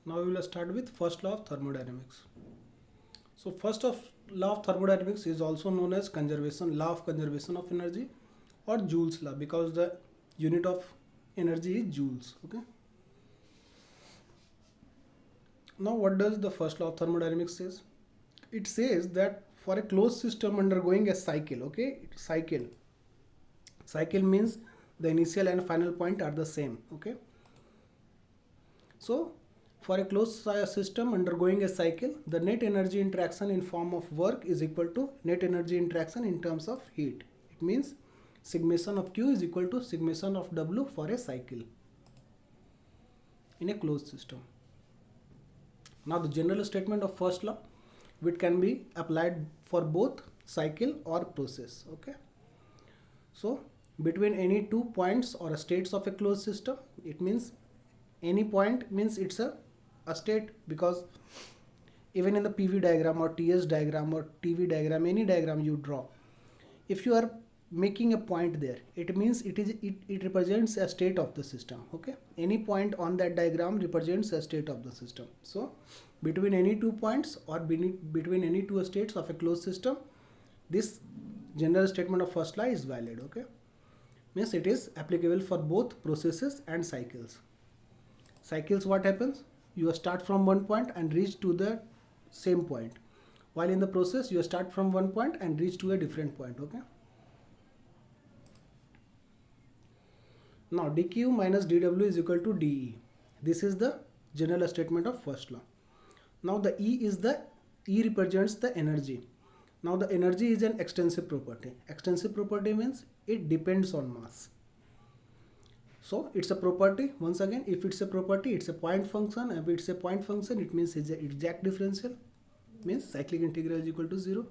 Now we will start with first law of thermodynamics. So first of law of thermodynamics is also known as law of conservation of energy, or Joule's law, because the unit of energy is joules. Okay. Now what does the first law of thermodynamics says? It says that for a closed system undergoing a cycle, okay, cycle means the initial and final point are the same. Okay. So, for a closed system undergoing a cycle, the net energy interaction in form of work is equal to net energy interaction in terms of heat. It means summation of Q is equal to summation of W for a cycle in a closed system. Now, the general statement of first law, which can be applied for both cycle or process. Okay. So, between any 2 points or states of a closed system, it means any point means it's a state, because even in the PV diagram or TS diagram or TV diagram, any diagram you draw, if you are making a point there, it means it represents a state of the system. Okay, any point on that diagram represents a state of the system. So between any 2 points or between any two states of a closed system, this general statement of first law is valid. Okay, means it is applicable for both processes and cycles. Cycles, what happens? You start from one point and reach to the same point, while in the process you start from one point and reach to a different point. Okay. Now dq minus dw is equal to de. This is the general statement of first law. Now the E represents the energy. Now the energy is an extensive property. Extensive property means it depends on mass. So it's a property. Once again, if it's a property, it's a point function. If it's a point function, it means it's an exact differential. Means cyclic integral is equal to 0.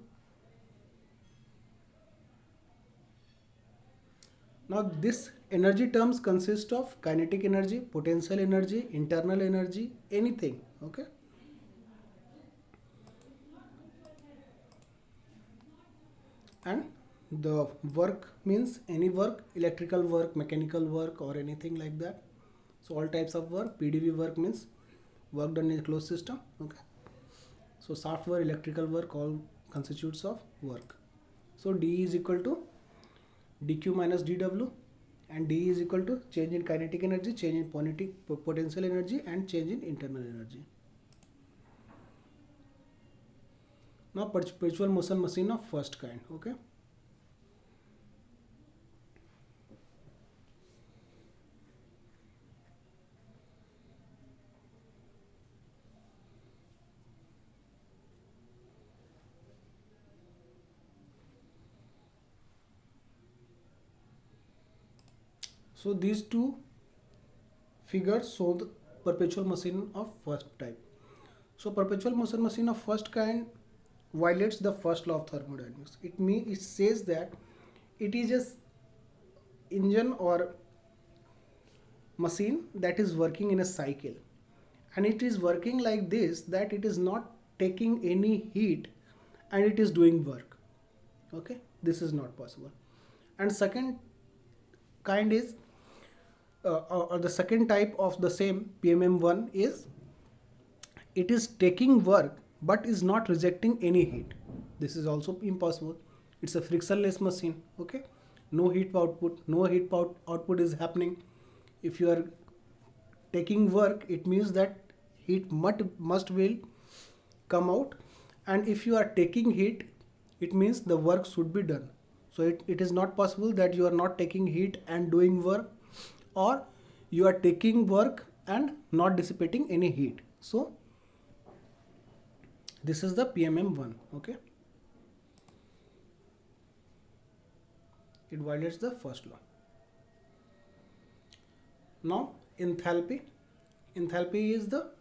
Now this energy terms consist of kinetic energy, potential energy, internal energy, anything. Okay. And the work means any work, electrical work, mechanical work, or anything like that. So all types of work. PdV work means work done in a closed system. Okay. So software, electrical work, all constitutes of work. So d is equal to dq minus dw, and d is equal to change in kinetic energy, change in potential energy, and change in internal energy. Now perpetual motion machine of first kind. Okay. So these two figures show the perpetual machine of first type. So perpetual motion machine of first kind violates the first law of thermodynamics. It says that it is a engine or machine that is working in a cycle, and it is working like this, that it is not taking any heat and it is doing work. Okay, this is not possible. And second kind is or the second type of the same PMM1 is it is taking work but is not rejecting any heat. This is also impossible. It's a frictionless machine. Okay, no heat output, output is happening. If you are taking work, it means that heat must will come out, and if you are taking heat, it means the work should be done. So it is not possible that you are not taking heat and doing work, or you are taking work and not dissipating any heat. So this is the PMM1. Okay, it violates the first law. Now enthalpy is the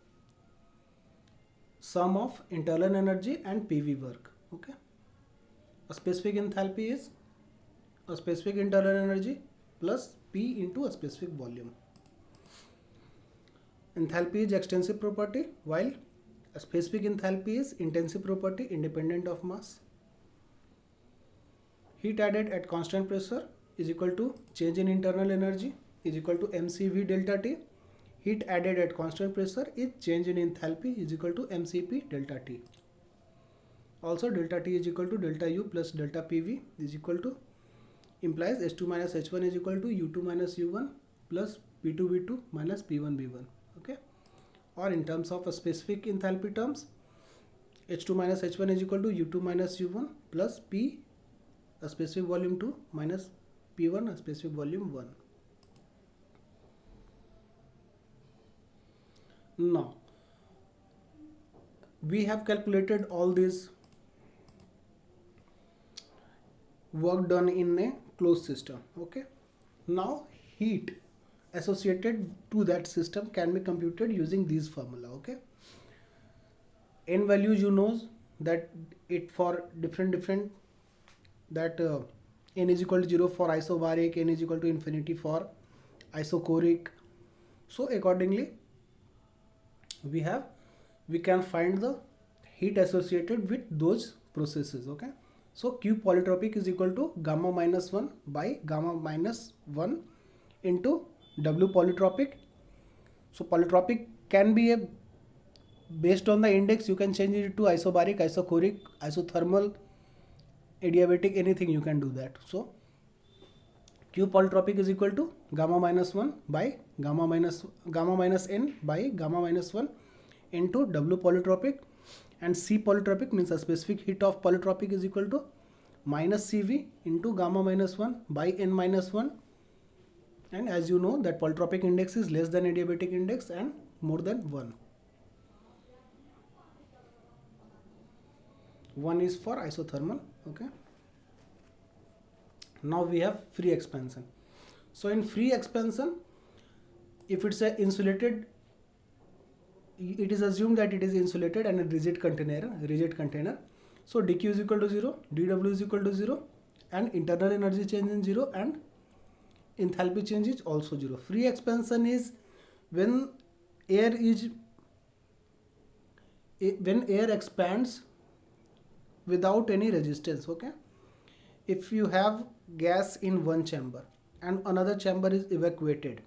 sum of internal energy and PV work. Okay, a specific enthalpy is a specific internal energy plus P into a specific volume. Enthalpy is extensive property, while a specific enthalpy is intensive property independent of mass. Heat added at constant pressure is equal to change in internal energy is equal to mcv delta T heat added at constant pressure is change in enthalpy is equal to mcp delta T. Also delta T is equal to delta U plus delta PV is equal to implies H2 minus H1 is equal to U2 minus U1 plus P2 V2 minus P1 V1. Okay, or in terms of a specific enthalpy terms, H2 minus H1 is equal to U2 minus U1 plus P a specific volume 2 minus P1 a specific volume 1. Now we have calculated all this work done in a closed system. Okay, now heat associated to that system can be computed using these formula. Okay, n values you know that it for different that n is equal to 0 for isobaric, n is equal to infinity for isochoric. So accordingly we can find the heat associated with those processes. Okay, so Q polytropic is equal to gamma minus 1 by gamma minus 1 into W polytropic. So polytropic can be a based on the index, you can change it to isobaric, isochoric, isothermal, adiabatic, anything you can do that. So Q polytropic is equal to gamma minus 1 by gamma minus n by gamma minus 1 into W polytropic, and C polytropic means a specific heat of polytropic is equal to minus CV into gamma minus 1 by n minus 1, and as you know that polytropic index is less than adiabatic index and more than 1. 1 is for isothermal. Okay, now we have free expansion. So in free expansion, if it's a insulated, it is assumed that it is insulated and a rigid container. So dq is equal to 0, dw is equal to 0, and internal energy change is 0, and enthalpy change is also 0. Free expansion is when air expands without any resistance. Okay, if you have gas in one chamber and another chamber is evacuated,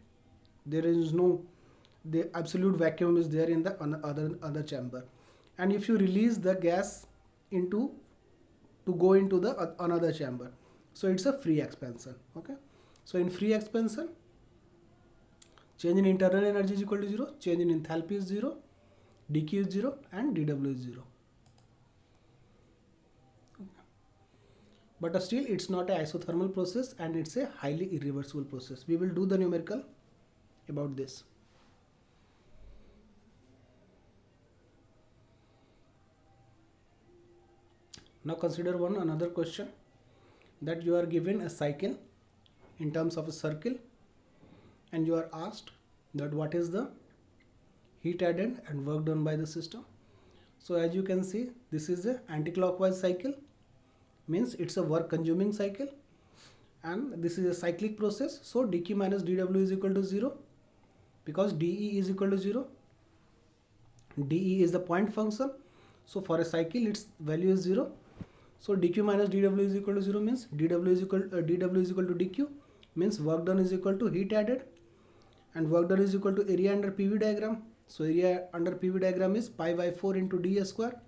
there is no, the absolute vacuum is there in the other chamber, and if you release the gas into to go into the another chamber, so it's a free expansion. Okay, so in free expansion, change in internal energy is equal to 0, change in enthalpy is 0, dq is 0, and dw is 0. But still it's not an isothermal process and it's a highly irreversible process. We will do the numerical about this. Now consider another question, that you are given a cycle in terms of a circle and you are asked that what is the heat added and work done by the system. So as you can see, this is a anti-clockwise cycle, means it's a work consuming cycle, and this is a cyclic process. So dq minus dw is equal to 0 because dE is equal to 0. dE is the point function, so for a cycle its value is 0. So dq minus dw is equal to 0 means dw is equal to dq, means work done is equal to heat added, and work done is equal to area under PV diagram. So area under PV diagram is pi by 4 into d square.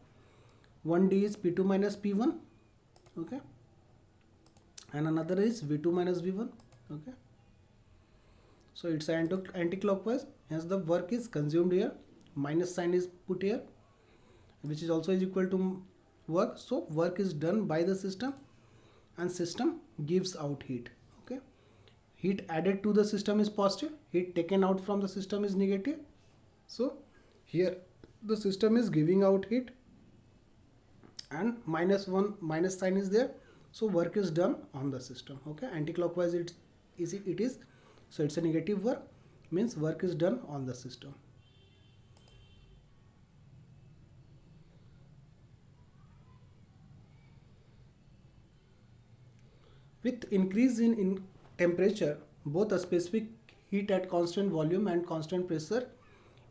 1d is P2 minus P1. Okay, and another is V2 minus V1. Okay, so it's anti-clockwise, hence the work is consumed here, minus sign is put here, which is also is equal to work. So work is done by the system and system gives out heat. Okay, heat added to the system is positive, heat taken out from the system is negative. So here the system is giving out heat and minus sign is there, so work is done on the system. Okay, anti-clockwise it is, so it's a negative work, means work is done on the system. With increase in temperature, both a specific heat at constant volume and constant pressure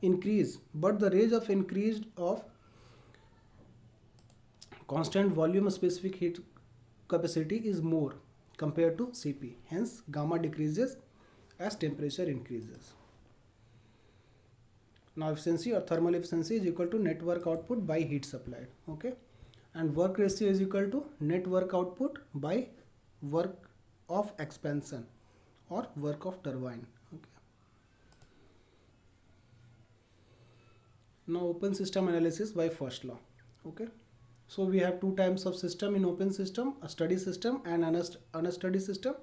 increase, but the range of increase of constant volume specific heat capacity is more compared to Cp, hence gamma decreases as temperature increases. Now efficiency or thermal efficiency is equal to net work output by heat supplied. Okay, and work ratio is equal to net work output by work of expansion or work of turbine. Okay. Now open system analysis by first law. Okay, so we have two types of system in open system: a study system and unstudy system.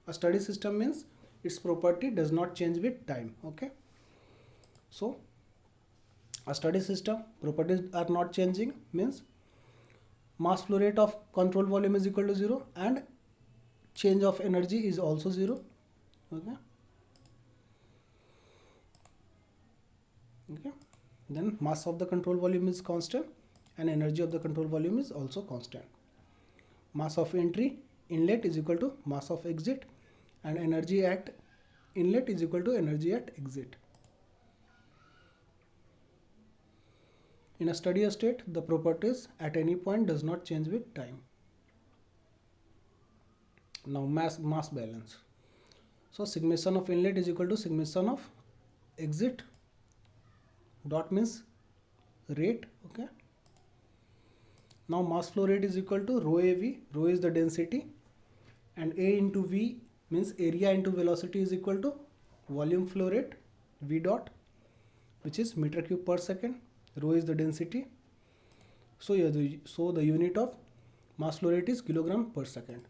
A study system means its property does not change with time. Okay, so a study system properties are not changing means mass flow rate of control volume is equal to 0 and change of energy is also 0. Okay, okay, then mass of the control volume is constant and energy of the control volume is also constant. Mass of entry inlet is equal to mass of exit and energy at inlet is equal to energy at exit. In a steady state, the properties at any point does not change with time. Now mass balance. So summation of inlet is equal to summation of exit. Dot means rate. Okay. Now mass flow rate is equal to rho AV. Rho is the density, and A into V means area into velocity is equal to volume flow rate V dot, which is meter cube per second. Rho is the density. So the unit of mass flow rate is kilogram per second.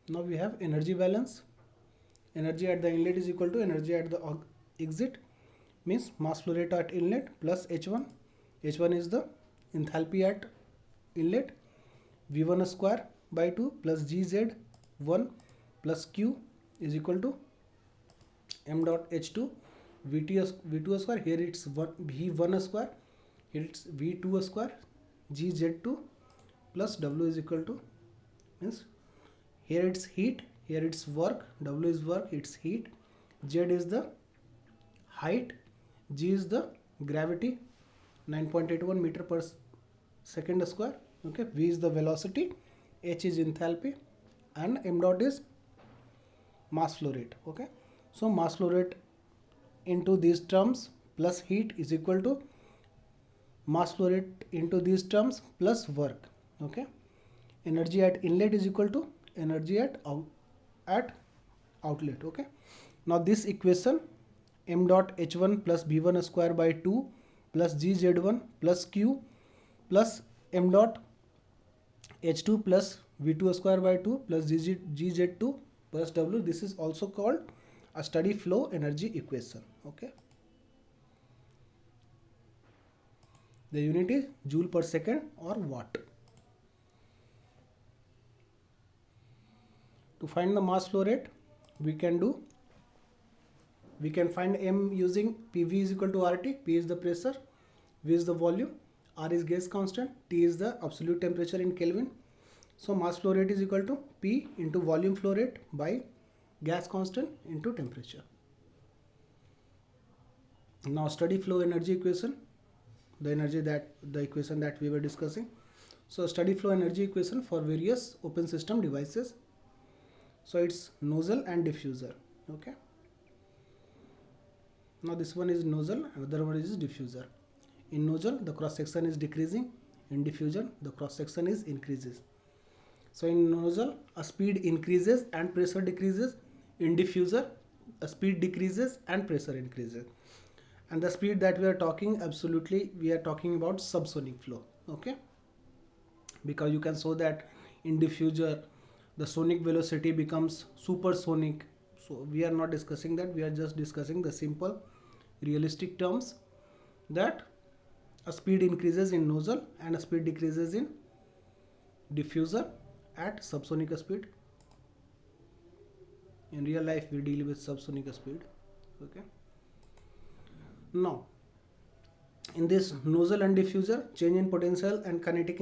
Now we have energy balance. Energy at the inlet is equal to energy at the exit, means mass flow rate at inlet plus H1. H1 is the enthalpy at inlet, V1 square by 2 plus GZ1 plus Q is equal to m dot H2 V2 square. Here it's V1 square, here it's V2 square, GZ2 plus W is equal to, means here it's heat, here it's work, W is work, it's heat, Z is the height, G is the gravity, 9.81 meter per second square. Okay, V is the velocity, H is enthalpy, and m dot is mass flow rate. Okay, so mass flow rate into these terms plus heat is equal to mass flow rate into these terms plus work. Okay, energy at inlet is equal to energy at outlet. Okay, now this equation m dot h1 plus b1 square by 2 plus gz1 plus q plus m dot h2 plus v2 square by 2 plus gz2 plus w, this is also called a steady flow energy equation. Okay, the unit is joule per second or watt. To find the mass flow rate, we can find m using PV is equal to RT. P is the pressure, V is the volume, R is gas constant, T is the absolute temperature in Kelvin. So mass flow rate is equal to P into volume flow rate by gas constant into temperature. Now steady flow energy equation, the equation that we were discussing. So steady flow energy equation for various open system devices. So it's nozzle and diffuser. Okay, now this one is nozzle, another one is diffuser. In nozzle the cross section is decreasing, in diffuser the cross section is increases. So in nozzle a speed increases and pressure decreases, in diffuser a speed decreases and pressure increases. And the speed that we are talking, absolutely we are talking about subsonic flow. Okay, because you can show that in diffuser the sonic velocity becomes supersonic. So we are not discussing that, we are just discussing the simple realistic terms that a speed increases in nozzle and a speed decreases in diffuser at subsonic speed. In real life we deal with subsonic speed. Okay, now in this nozzle and diffuser, change in potential and kinetic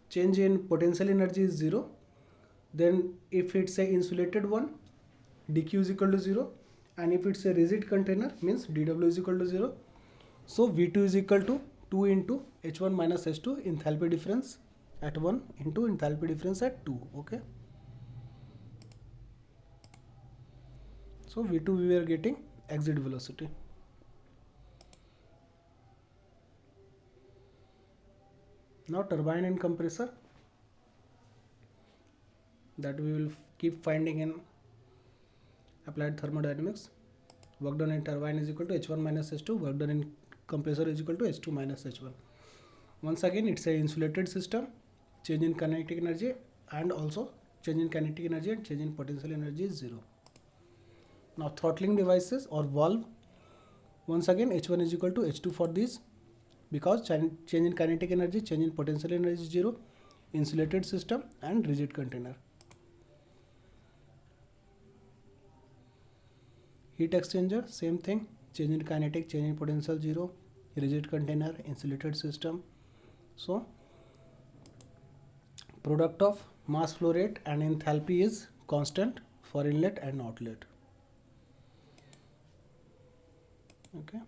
change in potential energy is 0. Then if it's a insulated one, dq is equal to 0, and if it's a rigid container means dw is equal to 0. So v2 is equal to 2 into h1 minus h2, enthalpy difference at 1 into enthalpy difference at 2. Okay, So V2 we were getting exit velocity. Now turbine and compressor, that we will keep finding in applied thermodynamics. Work done in turbine is equal to H1 minus H2. Work done in compressor is equal to H2 minus H1. Once again, it's an insulated system. Change in kinetic energy and also change in kinetic energy and change in potential energy is 0. Now throttling devices or valve, once again H1 is equal to H2 for these, because change in kinetic energy, change in potential energy is 0. Insulated system and rigid container. Heat exchanger, same thing, change in kinetic, change in potential 0. Rigid container, insulated system. So product of mass flow rate and enthalpy is constant for inlet and outlet. Okay.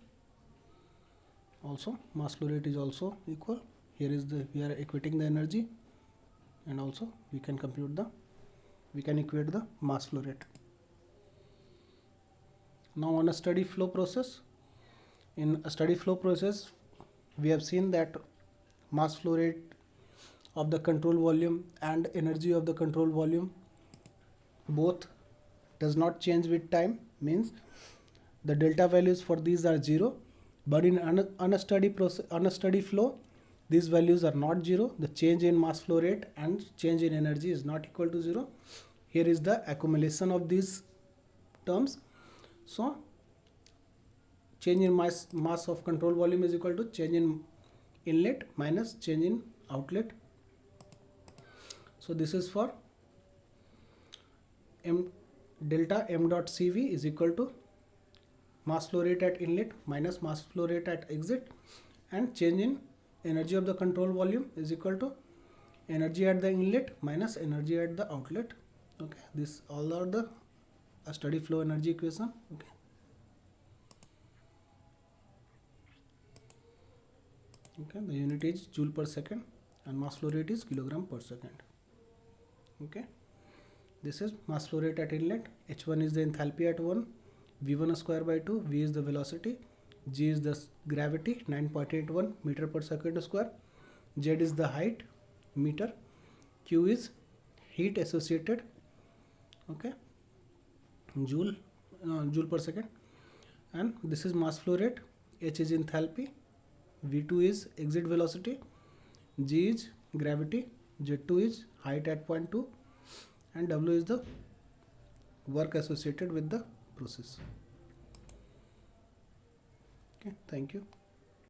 Also mass flow rate is also equal. Here is we are equating the energy, and also we can equate the mass flow rate. Now on a steady flow process, in a steady flow process we have seen that mass flow rate of the control volume and energy of the control volume both does not change with time, means the delta values for these are 0, but in unsteady flow these values are not 0. The change in mass flow rate and change in energy is not equal to 0. Here is the accumulation of these terms. So change in mass of control volume is equal to change in inlet minus change in outlet. So this is for m delta m dot cv is equal to mass flow rate at inlet minus mass flow rate at exit, and change in energy of the control volume is equal to energy at the inlet minus energy at the outlet. Okay, this all are the steady flow energy equation. Okay. Okay, the unit is joule per second and mass flow rate is kilogram per second. Okay, this is mass flow rate at inlet. H1 is the enthalpy at 1, V1 square by 2, V is the velocity, G is the gravity 9.81 meter per second square, Z is the height meter, Q is heat associated, okay, joule per second, and this is mass flow rate. H is enthalpy, V2 is exit velocity, G is gravity, Z2 is height at point 2, and W is the work associated with the process. Okay, thank you.